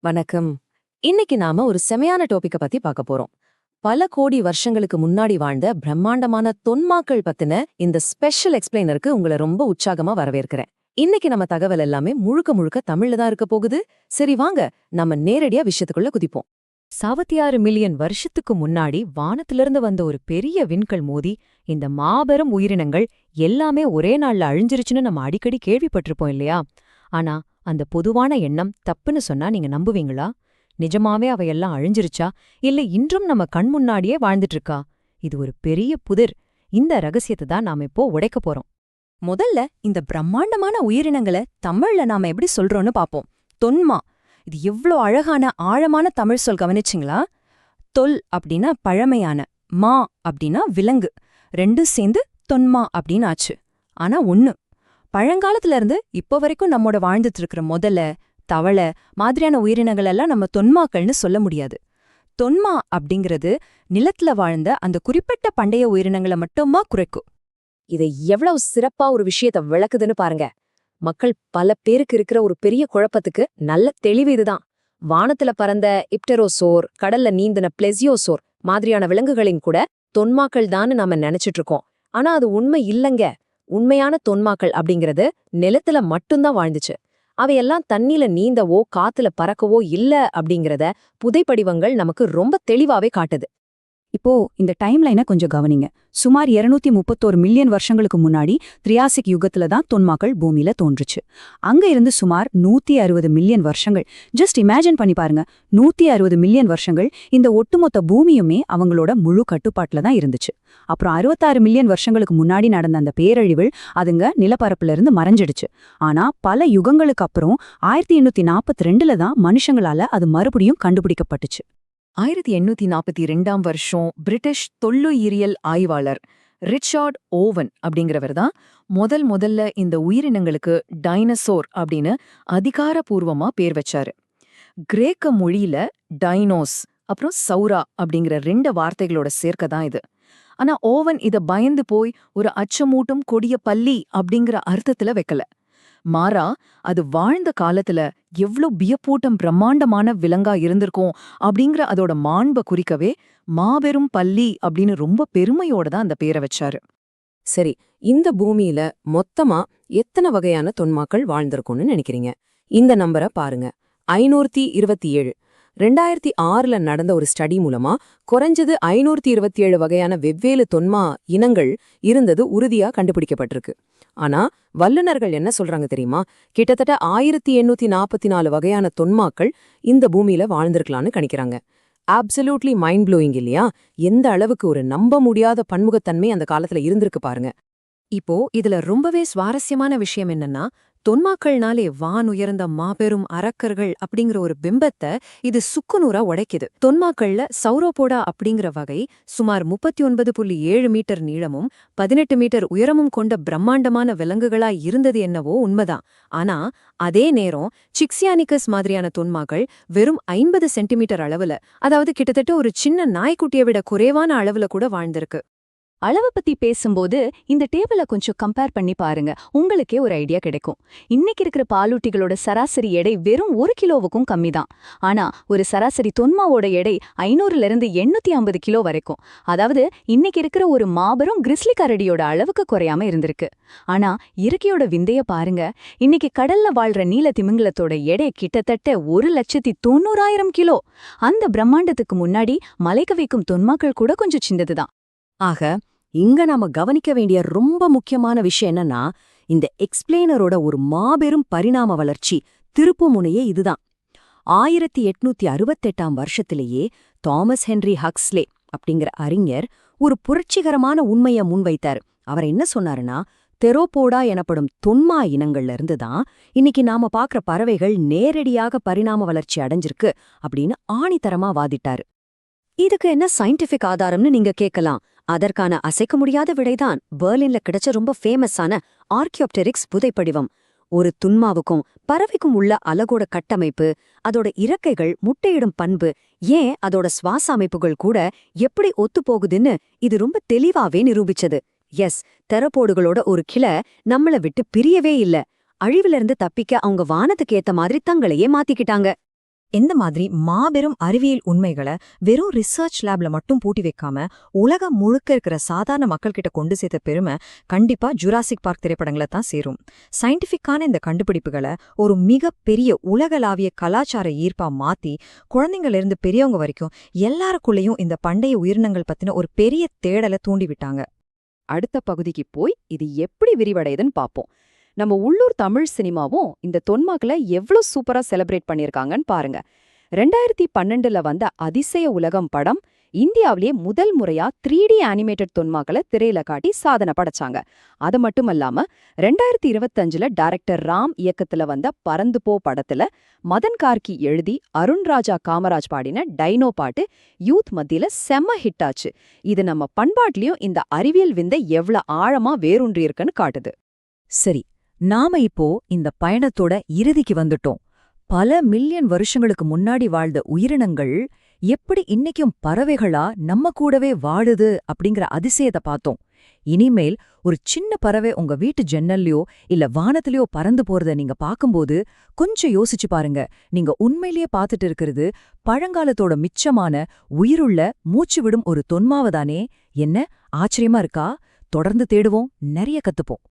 வணக்கம். இன்னைக்கு நாம ஒரு செமையான டாபிக்க பத்தி பார்க்க போறோம். பல கோடி வருஷங்களுக்கு முன்னாடி வாழ்ந்த பிரம்மாண்டமான தொன்மாக்கள் பத்தின இந்த ஸ்பெஷல் எக்ஸ்பிளைனருக்கு உங்களை ரொம்ப உற்சாகமா வரவேற்கிறேன். இன்னைக்கு நம்ம தகவல் எல்லாமே முழுக்க முழுக்க தமிழ்ல தான் இருக்க போகுது. சரி வாங்க, நம்ம நேரடியா விஷயத்துக்குள்ள குதிப்போம். 76 மில்லியன் வருஷத்துக்கு முன்னாடி வானத்திலிருந்து வந்த ஒரு பெரிய விண்கல் மோதி இந்த மாபெரும் உயிரினங்கள் எல்லாமே ஒரே நாள்ல அழிஞ்சிருச்சுன்னு நம்ம அடிக்கடி கேள்விப்பட்டிருப்போம் இல்லையா? ஆனா அந்த பொதுவான எண்ணம் தப்புன்னு சொன்னா நீங்க நம்புவீங்களா? நிஜமாவே அவையெல்லாம் அழிஞ்சிருச்சா, இல்ல இன்றும் நம்ம கண் முன்னாடியே வாழ்ந்துட்டு இருக்கா? இது ஒரு பெரிய புதிர். இந்த ரகசியத்தை தான் நாம இப்போ உடைக்க போறோம். முதல்ல இந்த பிரம்மாண்டமான உயிரினங்களை தமிழ்ல நாம எப்படி சொல்றோம்னு பாப்போம். தொன்மா. இது எவ்ளோ அழகான ஆழமான தமிழ் சொல், கவனிச்சிங்களா? தொல் அப்படின்னா பழமையான, மா அப்படின்னா விலங்கு, ரெண்டும் சேர்ந்து தொன்மா அப்படின்னு ஆச்சு. ஆனா ஒண்ணு, பழங்காலத்துல இருந்து இப்போ வரைக்கும் நம்மோட வாழ்ந்துட்டு இருக்கிற முதல, தவளை மாதிரியான உயிரினங்கள் எல்லாம் நம்ம தொன்மாக்கள்னு சொல்ல முடியாது. தொன்மா அப்படிங்கிறது நிலத்துல வாழ்ந்த அந்த குறிப்பிட்ட பண்டைய உயிரினங்களை மட்டுமா குறைக்கும். இதை எவ்வளவு சிறப்பா ஒரு விஷயத்த விளக்குதுன்னு பாருங்க. மக்கள் பல பேருக்கு இருக்கிற ஒரு பெரிய குழப்பத்துக்கு நல்ல தெளிவு இதுதான். வானத்துல பறந்த இப்டெரோசோர், கடல்ல நீந்தின பிளெசியோசோர் மாதிரியான விலங்குகளின் கூட தொன்மாக்கள் தான் நாம நினைச்சிட்டு இருக்கோம். ஆனா அது உண்மை இல்லங்க. உண்மையான தொன்மாக்கள் அப்படிங்கிறது நிலத்துல மட்டும்தான் வாழ்ந்துச்சு. அவையெல்லாம் தண்ணில நீந்தவோ காத்துல பறக்கவோ இல்ல அப்படிங்கிறத புதைப்படிவங்கள் நமக்கு ரொம்ப தெளிவாவே காட்டுது. இப்போ இந்த டைம்லைனை கொஞ்சம் கவனிங்க. சுமார் 231 மில்லியன் வருஷங்களுக்கு முன்னாடி திரியாசிக் யுகத்துல தான் தொன்மாக்கள் பூமியில தோன்றுச்சு. அங்க இருந்து சுமார் 160 மில்லியன் வருஷங்கள், ஜஸ்ட் இமேஜின் பண்ணி பாருங்க, 160 மில்லியன் வருஷங்கள் இந்த ஒட்டுமொத்த பூமியுமே அவங்களோட முழு கட்டுப்பாட்டுல தான் இருந்துச்சு. அப்புறம் 66 மில்லியன் வருஷங்களுக்கு முன்னாடி நடந்த அந்த பேரழிவில் அதுங்க நிலப்பரப்புல இருந்து மறைஞ்சிடுச்சு. ஆனா பல யுகங்களுக்கு அப்புறம் 1842ல தான் மனுஷங்களால அது மறுபடியும் கண்டுபிடிக்கப்பட்டுச்சு. 1842ஆம் வருஷம் பிரிட்டிஷ் தொல்லுயிரியல் ஆய்வாளர் ரிச்சர்ட் ஓவன் அப்படிங்கிறவர் தான் முதல்ல இந்த உயிரினங்களுக்கு டைனசோர் அப்படின்னு அதிகாரப்பூர்வமா பேர் வச்சாரு. கிரேக்க மொழியில டைனோஸ் அப்புறம் சௌரா அப்படிங்கிற 2 வார்த்தைகளோட சேர்க்க தான் இது. ஆனா ஓவன் இத பயந்து போய் ஒரு அச்சமூட்டும் கொடிய பல்லி அப்படிங்கிற அர்த்தத்துல வைக்கல. மாறா, அது வாழ்ந்த காலத்துல எவ்ளோ வியப்பூட்டம் பிரம்மாண்டமான விலங்கா இருந்திருக்கும் அப்படிங்கிற அதோட மாண்பை குறிக்கவே மாபெரும் பல்லி அப்படின்னு ரொம்ப பெருமையோட தான் அந்த பேரை வச்சாரு. சரி, இந்த பூமியில மொத்தமா எத்தனை வகையான தொன்மாக்கள் வாழ்ந்திருக்கும்னு நினைக்கிறீங்க? இந்த நம்பரை பாருங்க, 527. 2006ல நடந்த ஒரு ஸ்டடி மூலமா குறைஞ்சது 527 வகையான வெவ்வேறு தொன்மா இனங்கள் இருந்தது உறுதியா கண்டுபிடிக்கப்பட்டிருக்கு. ஆனா வல்லுநர்கள் என்ன சொல்றாங்க தெரியுமா? கிட்டத்தட்ட 1844 வகையான தொன்மாக்கள் இந்த பூமியில வாழ்ந்திருக்கலாம்னு கணிக்கிறாங்க. அப்சல்யூட்லி மைண்ட் ப்ளோயிங் இல்லையா? எந்த அளவுக்கு ஒரு நம்ப முடியாத பன்முகத்தன்மை அந்த காலத்துல இருந்திருக்கு பாருங்க. இப்போ இதுல ரொம்பவே சுவாரஸ்யமான விஷயம் என்னன்னா, தொன்மாக்கள்னாலே வானுயர்ந்த மாபெரும் அரக்கர்கள் அப்படிங்கிற ஒரு பிம்பத்தை இது சுக்குநூறா உடைக்குது. தொன்மாக்கள்ல சௌரோபோடா அப்படிங்கிற வகை சுமார் 39.7 மீட்டர் நீளமும் 18 மீட்டர் உயரமும் கொண்ட பிரம்மாண்டமான விலங்குகளா இருந்தது என்னவோ உண்மைதான். ஆனா அதே நேரம் சிக்ஸியானிகஸ் மாதிரியான தொன்மாக்கள் வெறும் 50 சென்டிமீட்டர் அளவுல, அதாவது கிட்டத்தட்ட ஒரு சின்ன நாய்க்குட்டியை விட குறைவான அளவுல கூட வாழ்ந்திருக்கு. அளவு பத்தி பேசும்போது இந்த டேபிள கொஞ்சம் கம்பேர் பண்ணி பாருங்க, உங்களுக்கே ஒரு ஐடியா கிடைக்கும். இன்னைக்கு இருக்கிற பாலூட்டிகளோட சராசரி எடை வெறும் 1 கிலோவுக்கும் கம்மி தான். ஆனா ஒரு சராசரி தொன்மாவோட எடை 500ல இருந்து 850 கிலோ வரைக்கும். அதாவது இன்னைக்கு இருக்கிற ஒரு மாபெரும் கிறிஸ்லி கரடியோட அளவுக்கு குறையாம இருந்திருக்கு. ஆனா இயற்கையோட விந்தைய பாருங்க. இன்னைக்கு கடல்ல வாழ்ற நீல திமிங்கலத்தோட எடை கிட்டத்தட்ட 1,90,000 கிலோ. அந்த பிரம்மாண்டத்துக்கு முன்னாடி மலைக்க வைக்கும் தொன்மாக்கள் கூட கொஞ்சம் சின்னதுதான். ஆக இங்க நாம கவனிக்க வேண்டிய ரொம்ப முக்கியமான விஷயம் என்னன்னா, இந்த எக்ஸ்பிளைனரோட ஒரு மாபெரும் பரிணாம வளர்ச்சி திருப்புமுனையே இதுதான். 1868ஆம் வருஷத்திலேயே தாமஸ் ஹென்றி ஹக்ஸ்லே அப்படிங்கிற அறிஞர் ஒரு புரட்சிகரமான உண்மையை முன்வைத்தார். அவர் என்ன சொன்னாருன்னா, தெரோபோடா எனப்படும் தொன்மா இனங்கள்ல இருந்து தான் இன்னைக்கு நாம பாக்குற பறவைகள் நேரடியாக பரிணாம வளர்ச்சி அடைஞ்சிருக்கு அப்படின்னு ஆணித்தரமா வாதிட்டாரு. இதுக்கு என்ன சயின்டிபிக் ஆதாரம்னு நீங்க கேட்கலாம். அதற்கான அசைக்க முடியாத விடைதான் பெர்லின்ல கிடைச்ச ரொம்ப ஃபேமஸான ஆர்கியோப்டெரிக்ஸ் புதைப்படிவம். ஒரு துன்மாவுக்கும் பறவைக்கும் உள்ள அலகோட கட்டமைப்பு, அதோட இறக்கைகள், முட்டையிடும் பண்பு, ஏன் அதோட சுவாச அமைப்புகள் கூட எப்படி ஒத்துப்போகுதுன்னு இது ரொம்ப தெளிவாவே நிரூபிச்சது. எஸ், தெரப்போடுகளோட ஒரு கிளை நம்மள விட்டு பிரியவே இல்ல. அழிவிலிருந்து தப்பிக்க அவங்க வானத்துக்கு ஏத்த மாதிரி தங்களையே மாத்திக்கிட்டாங்க. இந்த மாதிரி மாபெரும் அறிவியல் உண்மைகளை வெறும் ரிசர்ச் லேப்ல மட்டும் பூட்டி வைக்காம உலகம் முழுக்க இருக்கிற சாதாரண மக்கள்கிட்ட கொண்டு சேர்த்த பெருமை கண்டிப்பா ஜுராசிக் பார்க் திரைப்படங்களை தான் சேரும். சயின்டிஃபிக்கான இந்த கண்டுபிடிப்புகளை ஒரு மிக பெரிய உலகளாவிய கலாச்சார ஈர்ப்பா மாத்தி குழந்தைங்கள்ல இருந்து பெரியவங்க வரைக்கும் எல்லாருக்குள்ளேயும் இந்த பண்டைய உயிரினங்கள் பத்தின ஒரு பெரிய தேடலை தூண்டிவிட்டாங்க. அடுத்த பகுதிக்கு போய் இது எப்படி விரிவடையுதுன்னு பாப்போம். நம்ம உள்ளூர் தமிழ் சினிமாவும் இந்த தொன்மாக்களை எவ்வளவு சூப்பரா செலிப்ரேட் பண்ணிருக்காங்கன்னு பாருங்க. 2012ல வந்த அதிசய உலகம் படம் இந்தியாவிலேயே முதல் முறையா 3D அனிமேட்டட் தொன்மாக்களை திரையில காட்டி சாதனை படைச்சாங்க. அது மட்டுமல்லாம 2025ல டைரக்டர் ராம் இயக்கத்துல வந்த பறந்து போ படத்துல மதன் கார்கி எழுதி அருண்ராஜா காமராஜ் பாடின டைனோ பாட்டு யூத் மத்தியில செம்ம ஹிட் ஆச்சு. இது நம்ம பண்பாட்லயும் இந்த அறிவியல் விந்தை எவ்வளவு ஆழமா வேரூன்றி இருக்குன்னு காட்டுது. சரி, நாம இப்போ இந்த பயணத்தோட இறுதிக்கு வந்துட்டோம். பல மில்லியன் வருஷங்களுக்கு முன்னாடி வாழ்ந்த உயிரினங்கள் எப்படி இன்னைக்கும் பறவைகளா நம்ம கூடவே வாழுது அப்படிங்கிற அதிசயத்தை பார்த்தோம். இனிமேல் ஒரு சின்ன பறவை உங்க வீட்டு ஜன்னல்லையோ இல்ல வானத்திலயோ பறந்து போறத நீங்க பாக்கும்போது கொஞ்சம் யோசிச்சு பாருங்க. நீங்க உண்மையிலேயே பார்த்துட்டு இருக்கிறது பழங்காலத்தோட மிச்சமான உயிருள்ள மூச்சு விடும் ஒரு தொன்மாவதானே. என்ன ஆச்சரியமா இருக்கா? தொடர்ந்து தேடுவோம், நிறைய கத்துப்போம்.